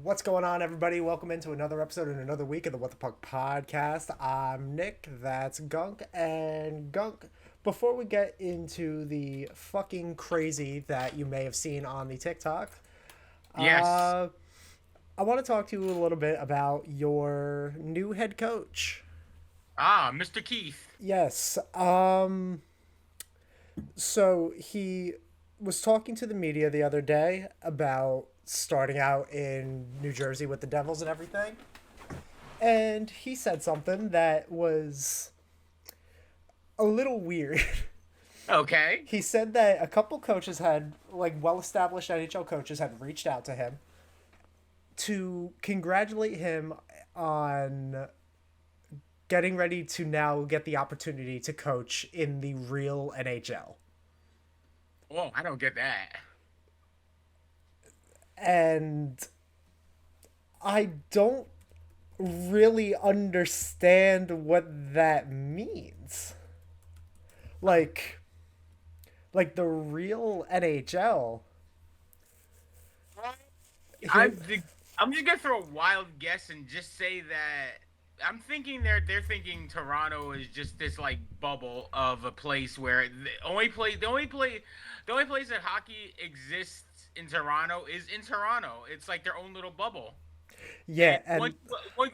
What's going on, everybody? Welcome into another episode and another week of the What the Puck podcast. I'm Nick, that's Gunk, and Gunk, before we get into the fucking crazy that you may have seen on the TikTok, Yes. uh, I want to talk to you a little bit about your new head coach. Mr. Keith. Yes, so he was talking to the media the other day about starting out in New Jersey with the Devils and everything. And he said something that was a little weird. Okay. He said that a couple coaches had, like, well established NHL coaches, had reached out to him to congratulate him on getting ready to now get the opportunity to coach in the real NHL. Oh, I don't get that. And I don't really understand what that means. Like, like the real NHL. Here, I'm I'm just gonna throw a wild guess and just say that I'm thinking they're thinking Toronto is just this like bubble of a place where the only place that hockey exists in Toronto is in Toronto. It's like their own little bubble. yeah, And and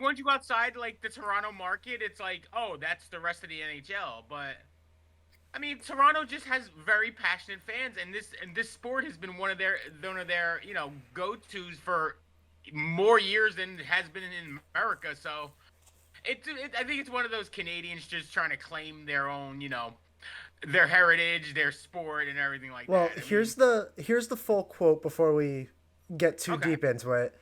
once you go outside like the Toronto market, it's like, oh, that's the rest of the NHL. But I mean, Toronto just has very passionate fans, and this sport has been one of their go tos for more years than it has been in America. So I think it's one of those Canadians just trying to claim their own their heritage, their sport, and everything like well, that. I mean, here's the full quote before we get too okay, deep into it.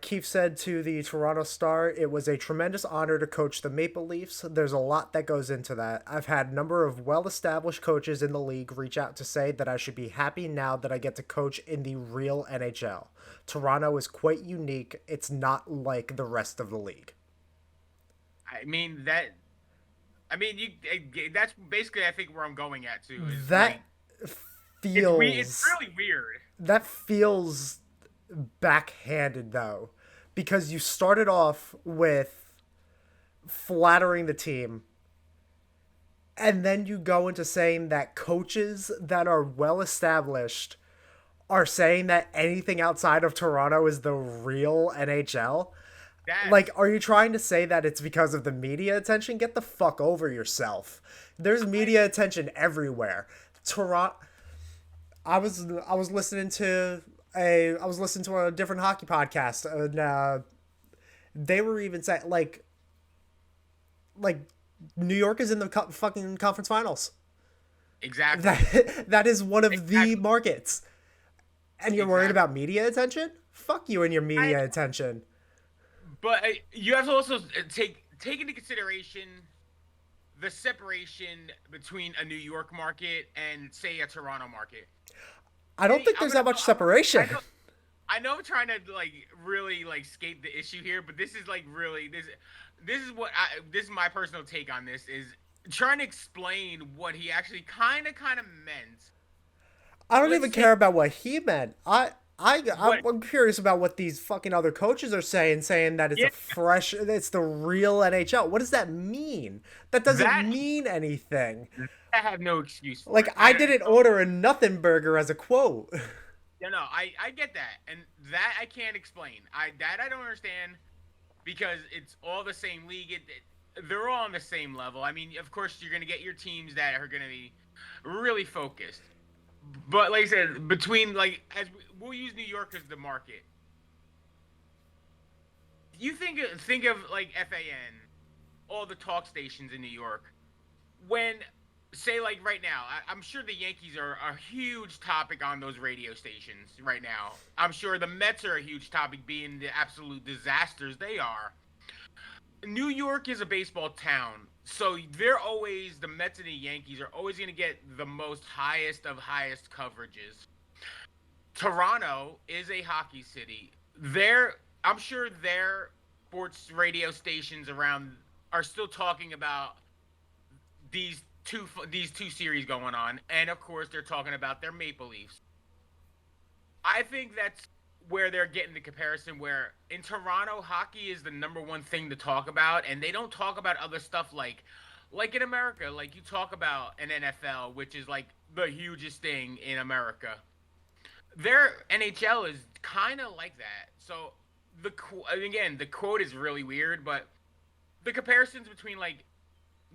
Keefe said to the Toronto Star, "It was a tremendous honor to coach the Maple Leafs. There's a lot that goes into that. I've had a number of well-established coaches in the league reach out to say that I should be happy now that I get to coach in the real NHL. Toronto is quite unique. It's not like the rest of the league." I mean that. I mean, that's basically I think where I'm going at too is That like it's feels really weird. that feels backhanded though, because you started off with flattering the team, and then you go into saying that coaches that are well established are saying that anything outside of Toronto is the real NHL. Like, That's are you trying to say that it's because of the media attention? Get the fuck over yourself. There's I media attention everywhere. Toronto. I was listening to a different hockey podcast, and they were even saying like New York is in the fucking conference finals. exactly. That is one of the Exactly. markets, and you're worried Exactly. about media attention. Fuck you and your I media attention. but you have to also take into consideration the separation between a New York market and say a Toronto market. I don't think there's that much I separation. know I know I'm trying to like really like skate the issue here, but this is like really this is my personal take on this is trying to explain what he actually kind of meant. I don't Let's even take care about what he meant. what I'm curious about what these fucking other coaches are saying that yeah it's the real NHL. What does that mean? That doesn't that mean anything. I have no excuse for Like, it. I didn't order a nothing burger as a quote. I get that, and that I can't explain. I don't understand because it's all the same league. They're all on the same level. I mean, of course, you're gonna get your teams that are gonna be really focused. But like I said, between like we'll use New York as the market. You think of like FAN, all the talk stations in New York. When say like right now, I'm sure the Yankees are a huge topic on those radio stations right now. I'm sure the Mets are a huge topic, being the absolute disasters they are. New York is a baseball town, so they're always the Mets and the Yankees are always going to get the most highest of highest coverages. Toronto is a hockey city. I'm sure their sports radio stations around are still talking about these two series going on, and of course they're talking about their Maple Leafs. I think that's where they're getting the comparison where in Toronto hockey is the number one thing to talk about, and they don't talk about other stuff like in America, like you talk about an NFL, which is like the hugest thing in America. Their NHL is kind of like that. So again, the quote is really weird, but the comparisons between like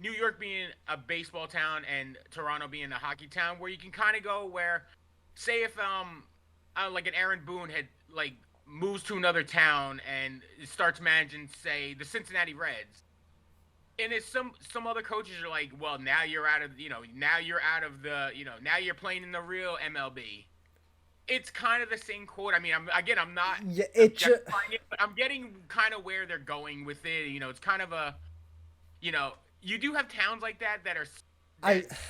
New York being a baseball town and Toronto being a hockey town, where you can kind of go where, say if like an Aaron Boone had like moves to another town and starts managing, say, the Cincinnati Reds, and it's some other coaches are like, well, now you're out of now you're out of the now you're playing in the real MLB. It's kind of the same quote. I mean, I'm not Yeah, objectifying it, but I'm getting kind of where they're going with it. It's kind of a you do have towns like that are I that's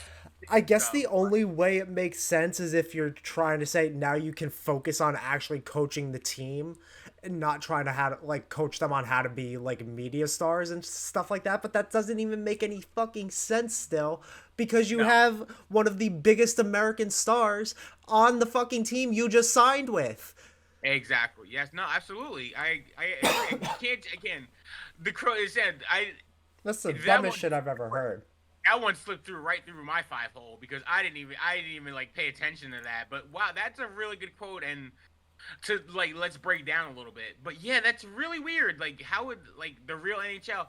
I guess so the only way it makes sense is if you're trying to say now you can focus on actually coaching the team and not trying to how to like coach them on how to be like media stars and stuff like that, but that doesn't even make any fucking sense still because you no. have one of the biggest American stars on the fucking team you just signed with. Exactly. Yes. No. Absolutely. I agree. You can't again. The crow is said. That's the That dumbest one shit I've ever heard. that one slipped through right through my five hole because I didn't even like pay attention to that. But wow, that's a really good quote and to like let's break down a little bit. But yeah, that's really weird. Like how would like the real NHL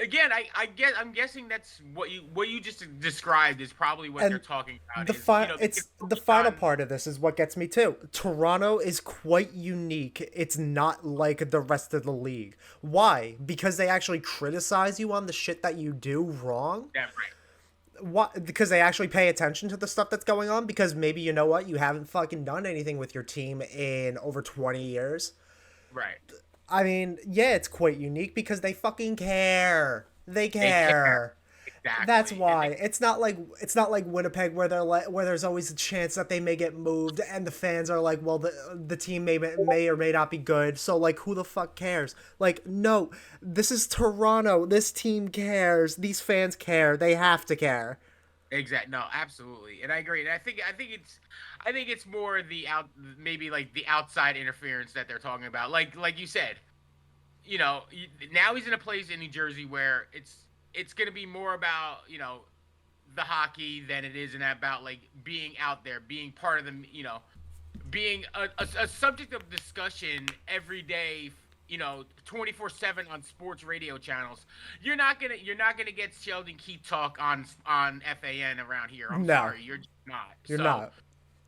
again? I'm guessing that's what you just described is probably what they're And talking about. the Is they get it's the focused final on part of this is what gets me too. Toronto is quite unique. It's not like the rest of the league. Why? Because they actually criticize you on the shit that you do wrong. that right. What? Because they actually pay attention to the stuff that's going on. Because maybe you know what, you haven't fucking done anything with your team in over 20 years. Right. I mean, yeah, it's quite unique because they fucking care. They They care care. That's exactly, and why it's not like Winnipeg where they're like where there's always a chance that they may get moved and the fans are like, well, the team may or may not be good, so like who the fuck cares? Like, no, this is Toronto. This team cares. These fans care. They have to care. exact. No, absolutely, and I agree. And I think it's more the out maybe like the outside interference that they're talking about. Like you said, now he's in a place in New Jersey where it's going to be more about the hockey than it is and about like being out there, being part of the being a subject of discussion every day. 24/7 on sports radio channels. You're not gonna get Sheldon Keefe talk on FAN around here. I'm No, sorry, you're just not. you're So not.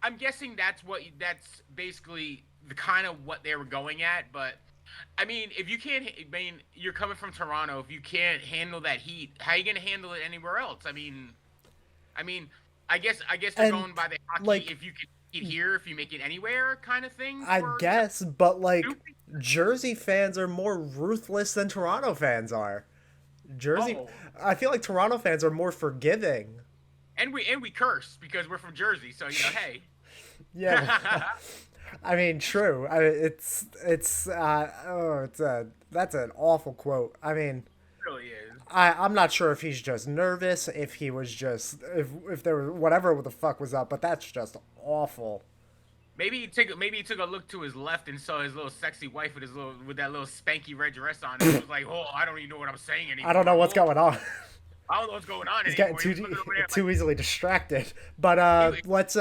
I'm guessing that's basically the kind of what they were going at. But I mean, if you can't, I mean, you're coming from Toronto. If you can't handle that heat, how are you gonna handle it anywhere else? I mean, I guess they're And going by the hockey. like If you can make it here, if you make it anywhere, kind of thing I for guess, but like stupid. Jersey fans are more ruthless than Toronto fans are. Jersey, Oh, I feel like Toronto fans are more forgiving. and we curse because we're from Jersey. So hey, Yeah, I mean, true. It's that's an awful quote. I mean, really is. I'm not sure if he's just nervous, if he was just if there was whatever the fuck was up, but that's just awful. Maybe he took a look to his left and saw his little sexy wife with that little spanky red dress on, and was like, "Oh, I don't even know what I'm saying I don't anymore. know what's Oh, going on. I don't know what's going on He's getting anymore." He was looking over there like too easily distracted. But he, let's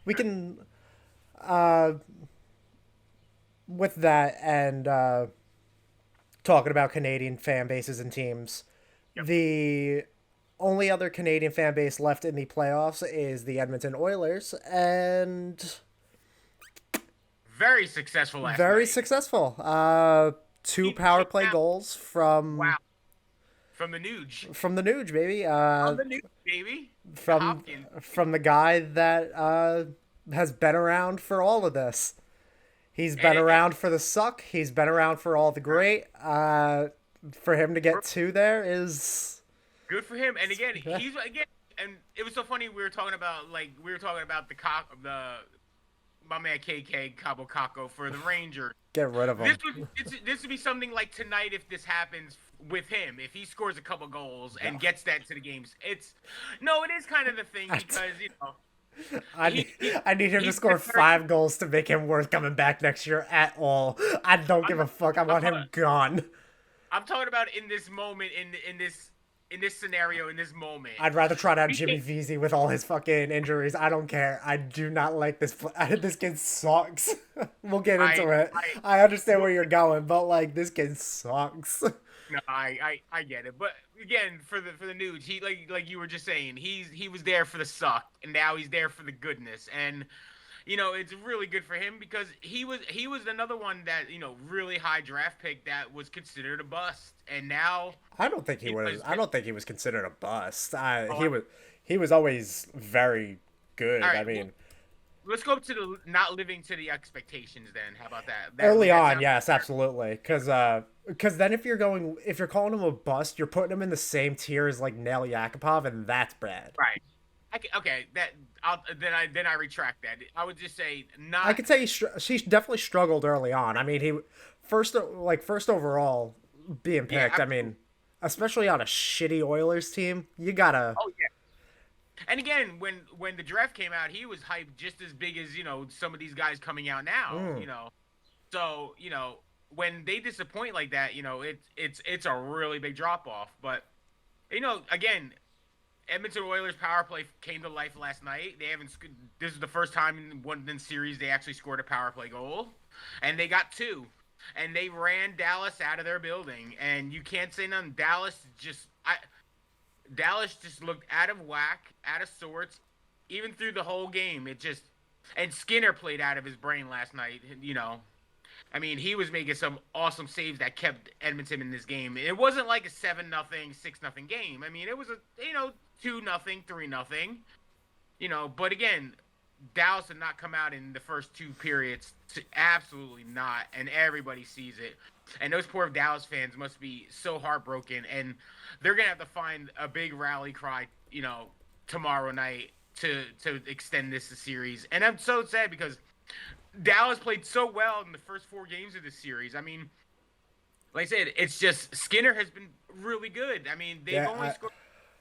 we can uh with that and talking about Canadian fan bases and teams. yep, The only other Canadian fan base left in the playoffs is the Edmonton Oilers, and very successful last very night. successful. Two Keep power shit play down. goals Wow, from the Nuge, from the Nuge, baby. from the Nuge, baby, the From Hopkins. from the guy that has been around for all of this. He's And been around for the suck. He's been around for all the great. For him to get two there is good for him. And again, yeah, he's again, and it was so funny. We were talking about the cock, the my man KK Cabo Caco for the Rangers. get rid of him. This would be something like tonight if this happens with him. If he scores a couple goals and No. gets that to the games, it is kind of the thing because I need, He, he I need him to he's score deserved. 5 goals to make him worth coming back next year at all. I don't I'm give a fuck. I I'm want talking, him gone. I'm talking about in this moment, in this scenario, in this moment. I'd rather try out We Jimmy can't. Vesey with all his fucking injuries. I don't care. I do not like this. This kid sucks. We'll get into it. I I understand well, where you're going, but like this kid sucks. no, I get it. But again, for the news, he like you were just saying, he was there for the suck, and now he's there for the goodness. And it's really good for him because he was another one that really high draft pick that was considered a bust, and now I don't think he was. is. I don't think he was considered a bust. Oh, He was. He was always very all good. I right. Well, mean, let's go up to the not living to the expectations. Then how about that? early That on, sounds yes, fair. absolutely. Because then if you're calling him a bust, you're putting him in the same tier as like Nail Yakupov, and that's bad. Right. Okay. Then I retract that. I would just say I not. could say she definitely struggled early on. I mean, he first overall being Yeah. picked. I mean, especially on a shitty Oilers team, you gotta. Oh yeah. And again, when the draft came out, he was hyped just as big as some of these guys coming out now. Mm, So when they disappoint like that, it's a really big drop off. But again, Edmonton Oilers power play came to life last night. They haven't. This is the first time in one series they actually scored a power play goal, and they got two, and they ran Dallas out of their building. And you can't say nothing. Dallas just looked out of whack, out of sorts, even through the whole game. And Skinner played out of his brain last night. I mean, he was making some awesome saves that kept Edmonton in this game. It wasn't like a 7-0, 6-0 game. I mean, it was a 2-0, 3-0. But again, Dallas did not come out in the first two periods. Absolutely not, and everybody sees it. And those poor Dallas fans must be so heartbroken, and they're gonna have to find a big rally cry, tomorrow night to extend this series. And I'm so sad because Dallas played so well in the first four games of this series. I mean, like I said, it's just Skinner has been really good. I mean, they've yeah, only scored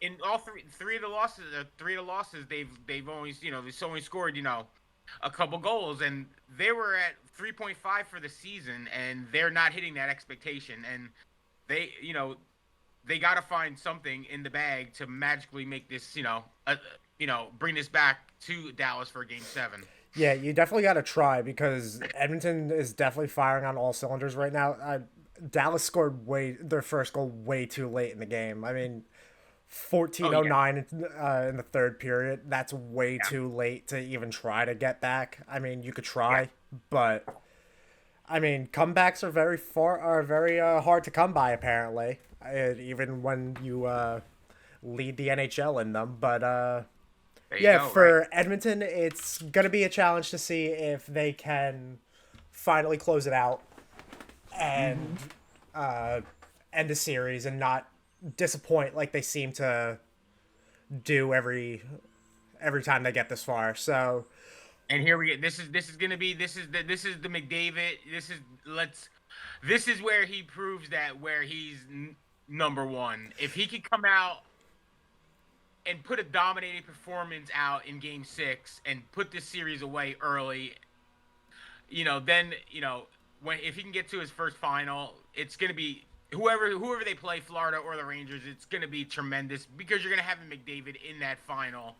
in all three of the losses. They've only they've only scored a couple goals, and they were at 3.5 for the season, and they're not hitting that expectation. And they they got to find something in the bag to magically make this bring this back to Dallas for Game 7. yeah, you definitely got to try because Edmonton is definitely firing on all cylinders right now. Dallas scored their first goal way too late in the game. I mean, Oh yeah, 14:09 in the third period. That's way yeah, too late to even try to get back. I mean, you could yeah. try, but I mean, comebacks are very hard to come by apparently. Even when you lead the NHL in them, but There you yeah, go. Right. for Edmonton, it's gonna be a challenge to see if they can finally close it out and Mm-hmm. uh, end the series and not disappoint like they seem to do every time they get this far. So And here we get. This is gonna be. This is the McDavid. This is where he proves that where he's number one. If he could come out and put a dominating performance out in Game 6 and put this series away early, then when if he can get to his first final, it's gonna be whoever they play, Florida or the Rangers. It's gonna be tremendous because you're gonna have McDavid in that final,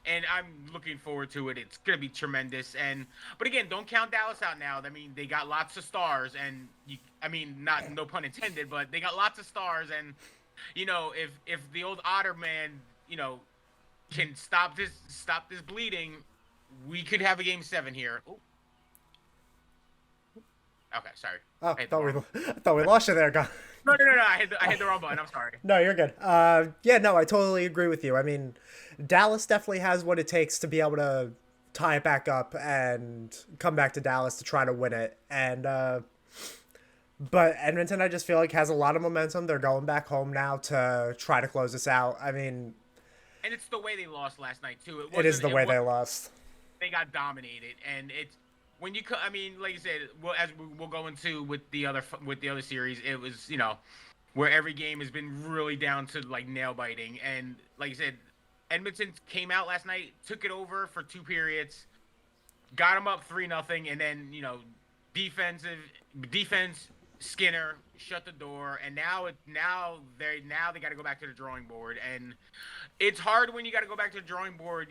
and I'm looking forward to it. It's gonna be tremendous. But again, don't count Dallas out now. I mean, they got lots of stars, and I mean, not no pun intended, but they got lots of stars, and if the old Otter man, can stop this bleeding, we could have a Game 7 here. Ooh, okay, sorry, oh, I hit the wrong. I thought we lost you there, guy. No, I hit the wrong button. I'm sorry. No, you're good. Yeah, no, I totally agree with you. I mean, Dallas definitely has what it takes to be able to tie it back up and come back to Dallas to try to win it. And but Edmonton, I just feel like has a lot of momentum. They're going back home now to try to close this out. I mean, And it's the way they lost last night too. It it is wasn't. the It way was they lost. They got dominated, and it's when you. I mean, like you said, well, as we'll go into with the other series, it was where every game has been really down to like nail biting, and like you said, Edmonton came out last night, took it over for 2 periods, got them up 3-0, and then defense Skinner shut the door, and now they got to go back to the drawing board, and it's hard when you got to go back to the drawing board,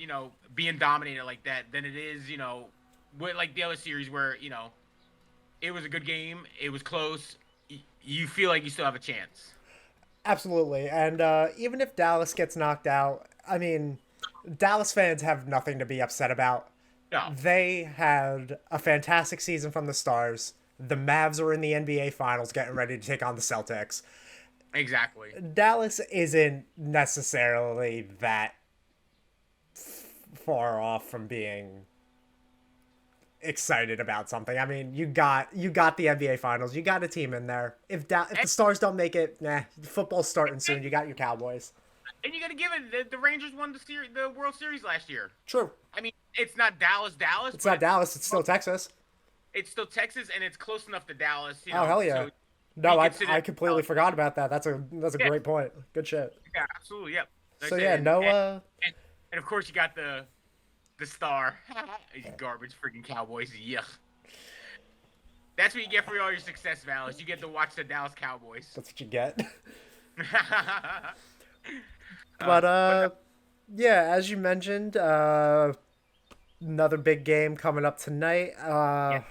being dominated like that than it is, with like the other series where it was a good game, it was close, you feel like you still have a chance. Absolutely. And even if Dallas gets knocked out, I mean, Dallas fans have nothing to be upset about. No, They had a fantastic season from the Stars. The Mavs are in the NBA Finals getting ready to take on the Celtics. exactly. Dallas isn't necessarily that far off from being excited about something. I mean, you got the NBA Finals. You got a team in there. If the Stars don't make it, nah, football's starting soon. You got your Cowboys. And you got to give it the Rangers won the World Series last year. True. I mean, it's not Dallas, It's but not Dallas. It's still Texas. it's still Texas, and it's close enough to Dallas. Oh hell yeah! So No, we I consider completely forgot about that. That's a Yeah. great point. Good shit. Yeah, absolutely. Yep. Like So I yeah, said, no. and of course you got the star, garbage freaking Cowboys. Yuck. That's what you get for all your success, Valis. You get to watch the Dallas Cowboys. That's what you get. uh, But yeah, as you mentioned, another big game coming up tonight. yeah.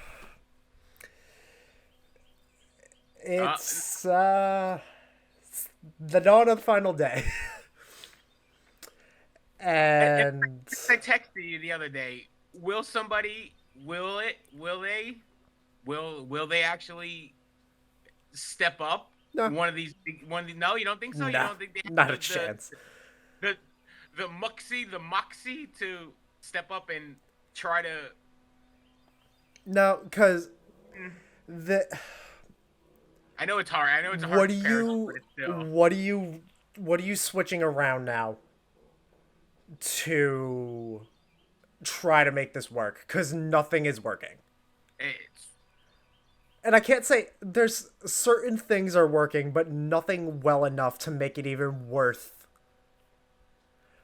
It's the dawn of the final day, And and I texted you the other day. Will somebody? Will it? Will they? Will they actually step up? no, One of these. No, you don't think so. You nah, don't think they not a have chance. the the moxie to step up and try to. No, because Mm, the I know it's hard. I know it's a hard what do comparison, you but it's still. what are you switching around now to try to make this work? Because nothing is working. It's And I can't say there's certain things are working, but nothing well enough to make it even worth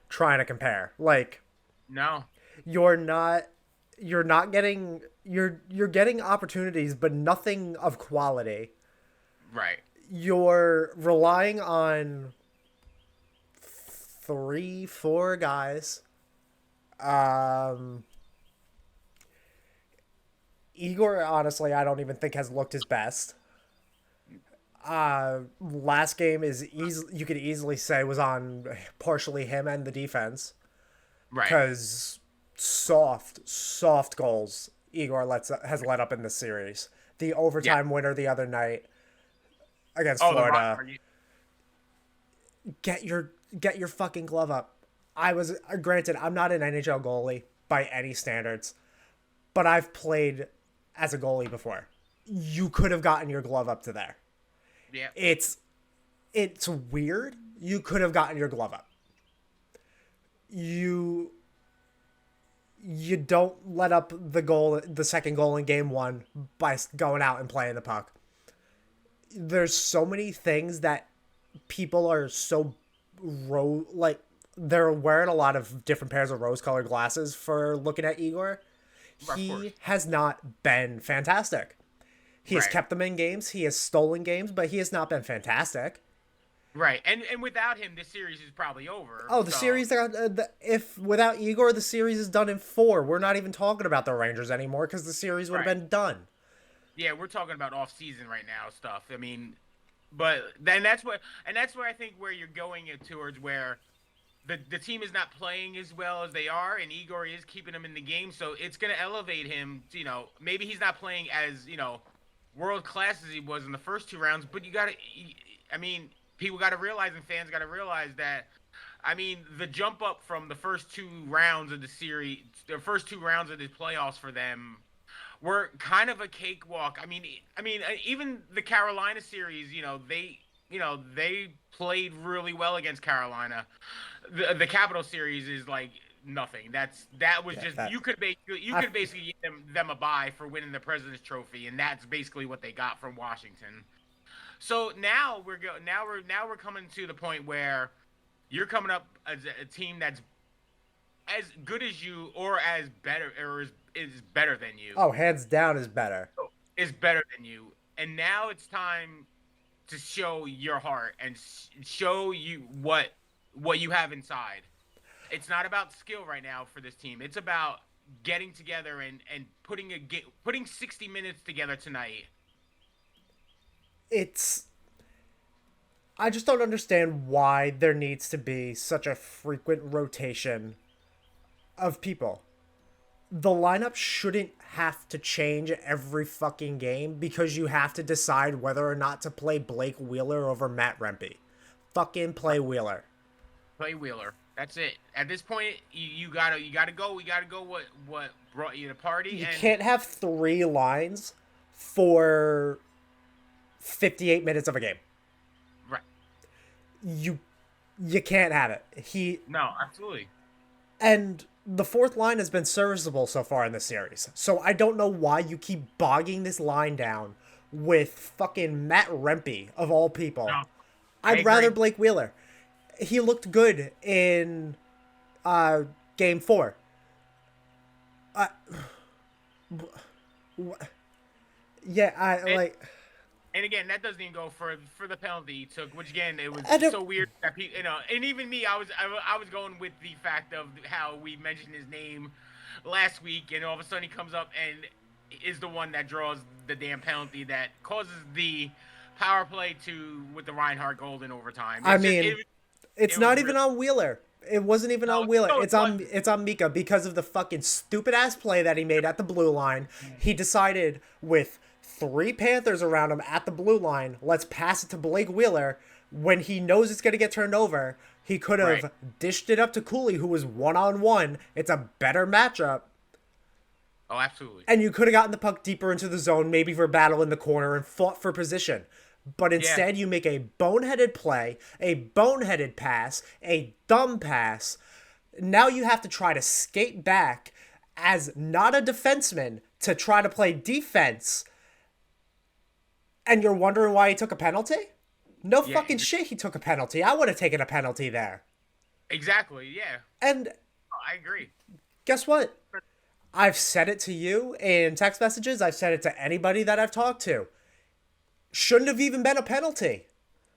trying to compare. Like no. you're not you're getting opportunities, but nothing of quality. Right. You're relying on three, four guys. Um, Igor, honestly, I don't even think has looked his best. Last game is easy. You could easily say was on partially him and the defense Right. because soft goals Igor has let up in this series. The Yeah. overtime winner the other night against Oh, the Florida. rock. Get your fucking glove up. I was granted I'm not an NHL goalie by any standards, but I've played as a goalie before. You could have gotten your glove up to there. Yeah. It's weird. You could have gotten your glove up. You don't let up the second goal in game 1 by going out and playing the puck. There's so many things that people are so like they're wearing a lot of different pairs of rose-colored glasses for looking at Igor. Of course. He has not been fantastic. He has Right. kept them in games. He has stolen games, but he has not been fantastic. Right. And without him, this series is probably over. Oh, the so- series. If without Igor, the series is done in 4. We're not even talking about the Rangers anymore because the series would have Right. been done. Yeah, we're talking about off season right now stuff. I mean, but then that's where I think where you're going towards where the team is not playing as well as they are, and Igor is keeping them in the game, so it's going to elevate him. Maybe he's not playing as world class as he was in the first 2 rounds, but you got to. I mean, people got to realize, and fans got to realize that. I mean, the jump up from the first 2 rounds of the series, the first 2 rounds of the playoffs for them were kind of a cakewalk. I mean, even the Carolina series, they played really well against Carolina. The Capital series is like nothing. That was Yeah, just that- you could basically give them a bye for winning the President's Trophy, and that's basically what they got from Washington. So now we're coming to the point where you're coming up as a team that's as good as you or as better or is better than you Oh, hands down is better. is better than you. And now it's time to show your heart and show you what you have inside. It's not about skill right now for this team. It's about getting together and putting 60 minutes together tonight. It's I just don't understand why there needs to be such a frequent rotation of people. The lineup shouldn't have to change every fucking game because you have to decide whether or not to play Blake Wheeler over Matt Rempe. Fucking play Wheeler. Play Wheeler. That's it. At this point, you gotta go. We gotta go. What brought you to the party? You And can't have 3 lines for 58 minutes of a game. right. You you can't have it. No, absolutely. And the fourth line has been serviceable so far in this series. So I don't know why you keep bogging this line down with fucking Matt Rempe, of all people. No, I'd rather Blake Wheeler. He looked good in game 4. Uh, yeah, And again, that doesn't even go for the penalty he took, which again it was I don't- so weird that people, and even me, I was going with the fact of how we mentioned his name last week, and all of a sudden he comes up and is the one that draws the damn penalty that causes the power play with the Reinhardt goal in overtime. It's not even on Wheeler. It wasn't even on Wheeler. no, It's on Mika because of the fucking stupid ass play that he made at the blue line. He decided with 3 Panthers around him at the blue line, let's pass it to Blake Wheeler. When he knows it's going to get turned over, he could have dished it up to Cooley, who was 1-on-1. It's a better matchup. Oh, absolutely. And you could have gotten the puck deeper into the zone, maybe for battle in the corner, and fought for position. But instead, you make a boneheaded play, a boneheaded pass, a dumb pass. Now you have to try to skate back as not a defenseman to try to play defense. And you're wondering why he took a penalty? No fucking shit he took a penalty. I would have taken a penalty there. Exactly, yeah. And I agree. guess what? I've said it to you in text messages. I've said it to anybody that I've talked to. Shouldn't have even been a penalty.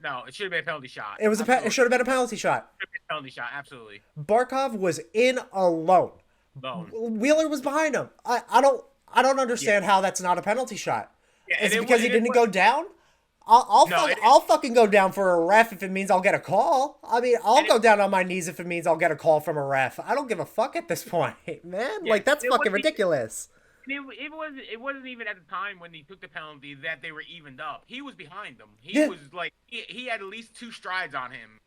No, it should have been a penalty shot. It should have been a penalty shot. It should have been a penalty shot, absolutely. Barkov was in alone. Wheeler was behind him. I don't understand how that's not a penalty shot. Yeah, Is it because he didn't go down? I'll fucking go down for a ref if it means I'll get a call. I mean, I'll go down on my knees if it means I'll get a call from a ref. I don't give a fuck at this point, man. Yeah, like, that's fucking ridiculous. It wasn't even at the time when he took the penalty that they were evened up. He was behind them. Was like he had at least 2 strides on him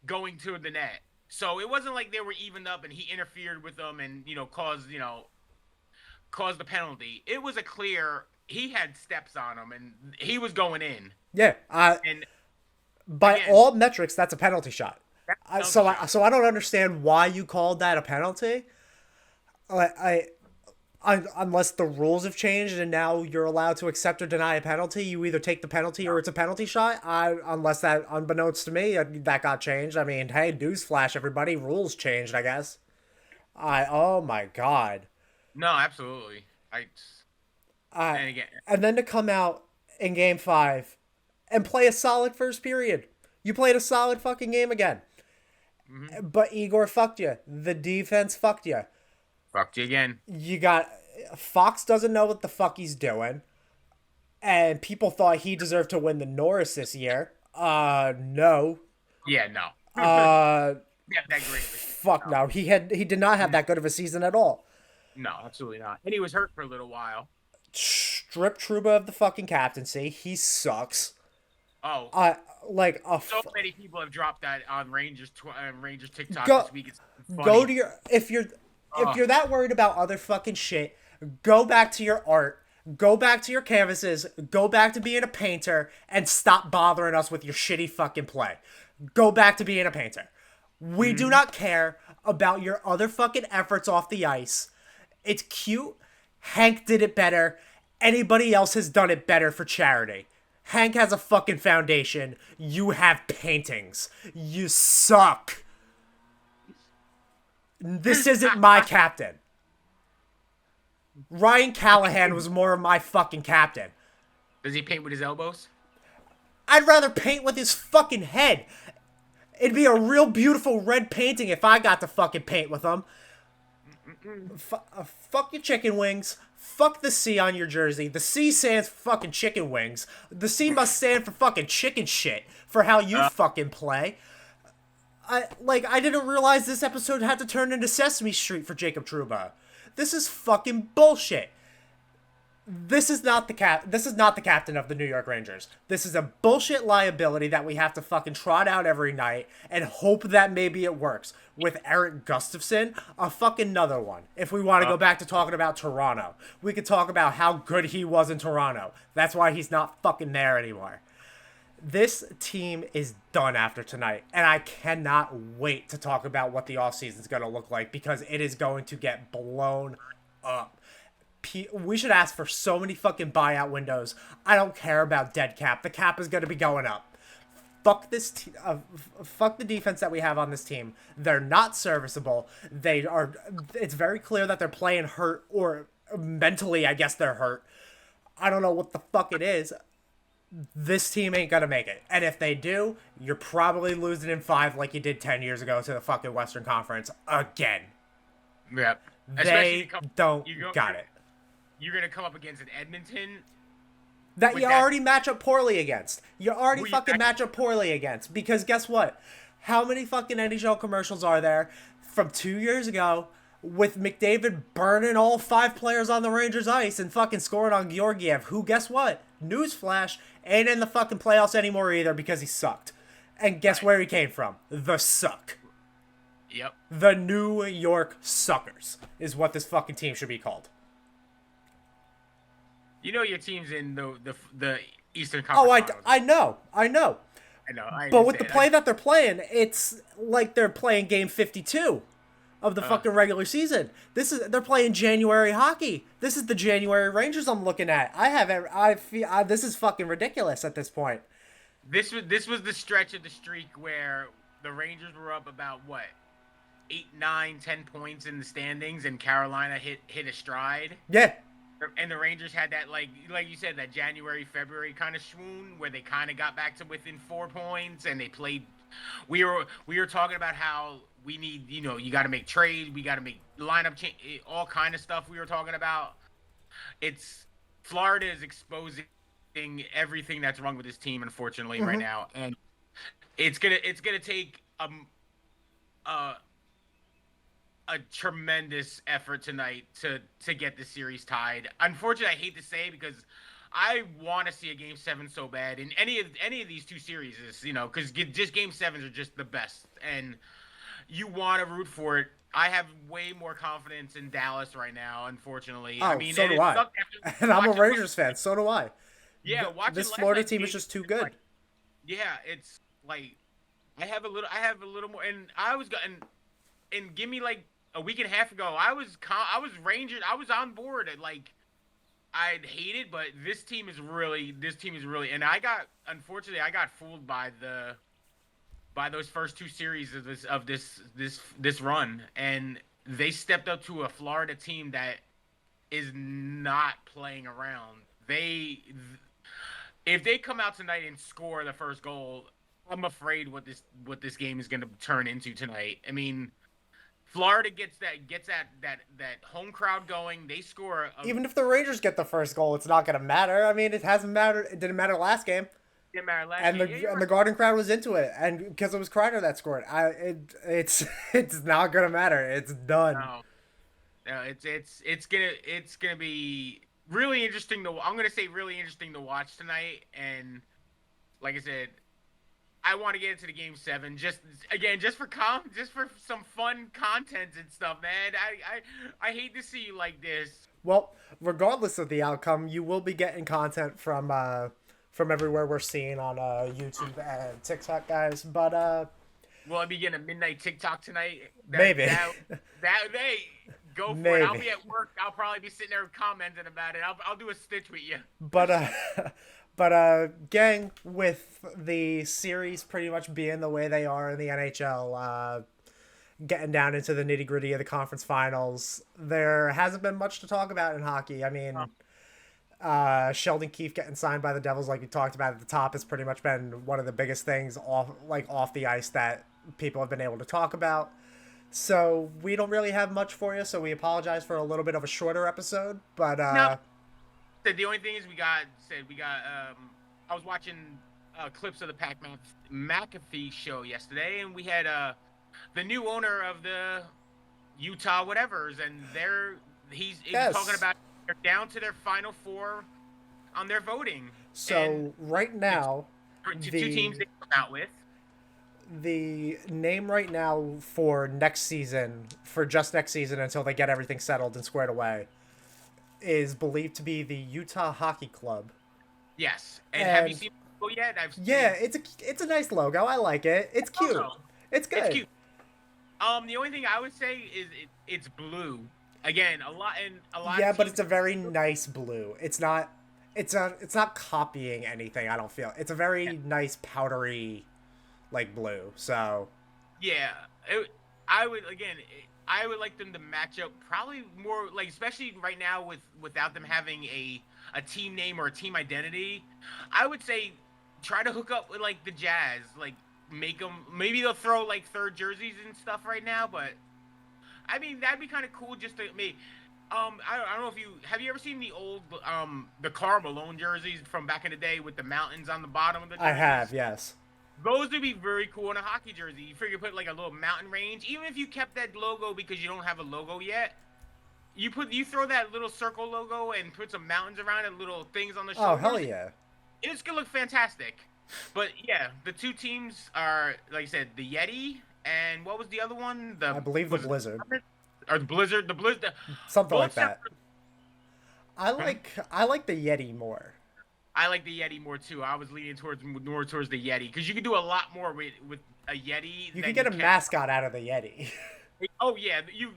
going to the net. So it wasn't like they were evened up and he interfered with them and caused the penalty. It was a clear. He had steps on him and he was going in. Yeah. And by all metrics, that's a penalty shot. So shot. I don't understand why you called that a penalty. Unless the rules have changed and now you're allowed to accept or deny a penalty, you either take the penalty or it's a penalty shot. Unless that, unbeknownst to me, that got changed. I mean, hey, newsflash, everybody, rules changed, I guess. Oh my god. No, absolutely. And again, and then to come out in game 5 and play a solid first period. You played a solid fucking game again. Mm-hmm. But Igor fucked you. The defense fucked you. Fucked you again. You got Fox doesn't know what the fuck he's doing, and people thought he deserved to win the Norris this year. No. Yeah, no. Yeah, that great. Fuck no. He did not have that good of a season at all. No, absolutely not. And he was hurt for a little while. Strip Trouba of the fucking captaincy. He sucks. Oh. So many people have dropped that on Rangers TikTok this week. It's funny. Go to your if you're that worried about other fucking shit, go back to your art, go back to your canvases, go back to being a painter, and stop bothering us with your shitty fucking play. Go back to being a painter. We do not care about your other fucking efforts off the ice. It's cute. Hank did it better. Anybody else has done it better for charity. Hank has a fucking foundation. You have paintings. You suck. This isn't my captain. Ryan Callahan was more of my fucking captain. Does he paint with his elbows? I'd rather paint with his fucking head. It'd be a real beautiful red painting if I got to fucking paint with him. Fuck your chicken wings. Fuck the C on your jersey. The C stands for fucking chicken wings. The C must stand for fucking chicken shit for how you fucking play. I didn't realize this episode had to turn into Sesame Street for Jacob Trouba. This is fucking bullshit. This is not the captain of the New York Rangers. This is a bullshit liability that we have to fucking trot out every night and hope that maybe it works. With Eric Gustafson, a fucking another one. If we want to go back to talking about Toronto, we could talk about how good he was in Toronto. That's why he's not fucking there anymore. This team is done after tonight, and I cannot wait to talk about what the offseason is going to look like because it is going to get blown up. We should ask for so many fucking buyout windows. I don't care about dead cap. The cap is going to be going up. Fuck this. Fuck the defense that we have on this team. They're not serviceable. They are. It's very clear that they're playing hurt, or mentally, I guess they're hurt. I don't know what the fuck it is. This team ain't gonna make it. And if they do, you're probably losing in 5 like you did 10 years ago to the fucking Western Conference again. Yep. They don't got it. You're going to come up against an Edmonton that you already match up poorly against. You already fucking match up poorly against. Because guess what? How many fucking NHL commercials are there from 2 years ago with McDavid burning all 5 players on the Rangers ice and fucking scoring on Georgiev, who, guess what? Newsflash, ain't in the fucking playoffs anymore either because he sucked. And guess where he came from? The Suck. Yep. The New York Suckers is what this fucking team should be called. You know your team's in the Eastern Conference. Oh, I know. But with the play that they're playing, it's like they're playing game 52 of the fucking regular season. They're playing January hockey. This is the January Rangers I'm looking at. This is fucking ridiculous at this point. This was the stretch of the streak where the Rangers were up about 8, 9, 10 points in the standings, and Carolina hit a stride. Yeah. And the Rangers had that, like you said, that January, February kind of swoon where they kind of got back to within 4 points, and they played. We were talking about how we need, you got to make trades, we got to make lineup change, all kind of stuff. We were talking about. Florida is exposing everything that's wrong with this team, unfortunately, right now, and it's gonna take a tremendous effort tonight to get the series tied. Unfortunately, I hate to say it because I want to see a game 7 so bad in any of these 2 series, because just game 7s are just the best, and you want to root for it. I have way more confidence in Dallas right now, unfortunately. Oh, so do I. And I'm a Rangers fan, so do I. Yeah, this Florida team is just too good. It's like I have a little more, and I was going, and give me like a week and a half ago, I was Rangers. I was on board. I'd hate it, but this team is really, and unfortunately, I got fooled by those first 2 series of this run, and they stepped up to a Florida team that is not playing around. If they come out tonight and score the first goal, I'm afraid what this game is going to turn into tonight. I mean, Florida gets that home crowd going. They score. Even if the Rangers get the first goal, it's not going to matter. I mean, it hasn't mattered. It didn't matter last game. Didn't matter last game. And the Garden crowd was into it, and because it was Kreider that scored. It's not going to matter. It's done. No, it's gonna be really interesting I'm gonna say really interesting to watch tonight. And like I said, I want to get into the game 7 just for some fun content and stuff, man. I hate to see you like this. Well, regardless of the outcome, you will be getting content from everywhere we're seeing on YouTube and TikTok, guys. But will I be getting a midnight TikTok tonight? Maybe. Go for it. I'll be at work. I'll probably be sitting there commenting about it. I'll do a stitch with you. But gang, with the series pretty much being the way they are in the NHL, getting down into the nitty gritty of the conference finals, there hasn't been much to talk about in hockey. I mean, Sheldon Keefe getting signed by the Devils, like we talked about at the top, has pretty much been one of the biggest things off the ice that people have been able to talk about. So we don't really have much for you. So we apologize for a little bit of a shorter episode. But No, the only thing is I was watching clips of the Pat McAfee show yesterday, and we had the new owner of the Utah whatevers, and he's talking yes. about they're down to their final four on their voting, and So right now, to two teams the they come out with. the name right now for next season, for just next season until they get everything settled and squared away, is believed to be the Utah Hockey Club. Yes, and have you And seen the logo yet? I've yeah, seen. it's a nice logo. I like it. It's cute. Also, It's it's good. cute. The only thing I would say is it's blue. Again, a lot Yeah, of but teams. it's a very nice blue. It's not copying anything, I don't feel. It's a very nice powdery like blue. So, Yeah, it, I would again. I would like them to match up probably more like, especially right now without them having a team name or a team identity. I would say try to hook up with like the Jazz, like make them, maybe they'll throw like third jerseys and stuff right now, but I mean that'd be kind of cool just to me. I don't know if you ever seen the old the Karl Malone jerseys from back in the day with the mountains on the bottom of the I have, jerseys. yes. Those would be very cool in a hockey jersey. You figure put like a little mountain range, even if you kept that logo because you don't have a logo yet. You throw that little circle logo and put some mountains around it, little things on the Oh, hell shoulders. yeah. It's gonna look fantastic. But yeah, the two teams are like I said, the Yeti and what was the other one? I believe the Was it Blizzard. or the Blizzard? The Blizzard. Something like Both that. separate. I like the Yeti more. I like the Yeti more too. I was leaning more towards the Yeti because you can do a lot more with a Yeti You could than get you a can. mascot out of the Yeti. Oh yeah, you.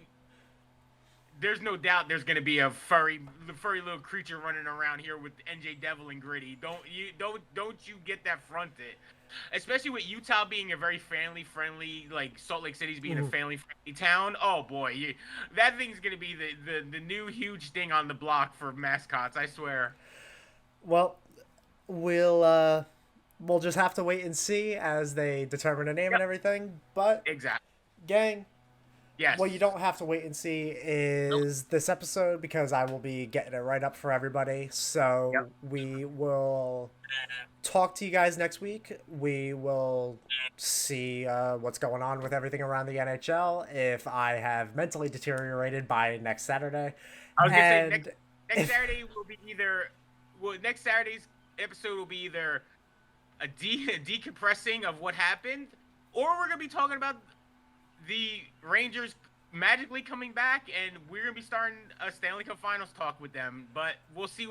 There's no doubt there's gonna be a furry little creature running around here with NJ Devil and Gritty. Don't you get that fronted, especially with Utah being a very family friendly, like Salt Lake City's being a Mhm. family friendly town. Oh boy, that thing's gonna be the new huge thing on the block for mascots. I swear. Well, we'll we'll just have to wait and see as they determine a name and Yep, everything. But exactly. gang, Yes. what you don't have to wait and see Nope. is this episode because I will be getting it right up for everybody. So Yep. we will talk to you guys next week. We will see what's going on with everything around the NHL if I have mentally deteriorated by next Saturday. I was gonna say And next if Saturday will be either well next Saturday's episode will be either a decompressing of what happened, or we're gonna be talking about the Rangers magically coming back, and we're gonna be starting a Stanley Cup Finals talk with them. But we'll see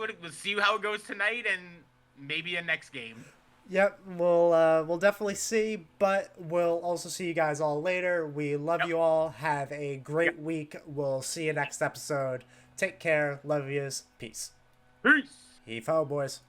how it goes tonight, and maybe a next game. Yep, we'll definitely see, but we'll also see you guys all later. We love Yep. you all. Have a Yep. great week. We'll see you next episode. Take care. Love yous. Peace. Peace. Heave ho, boys.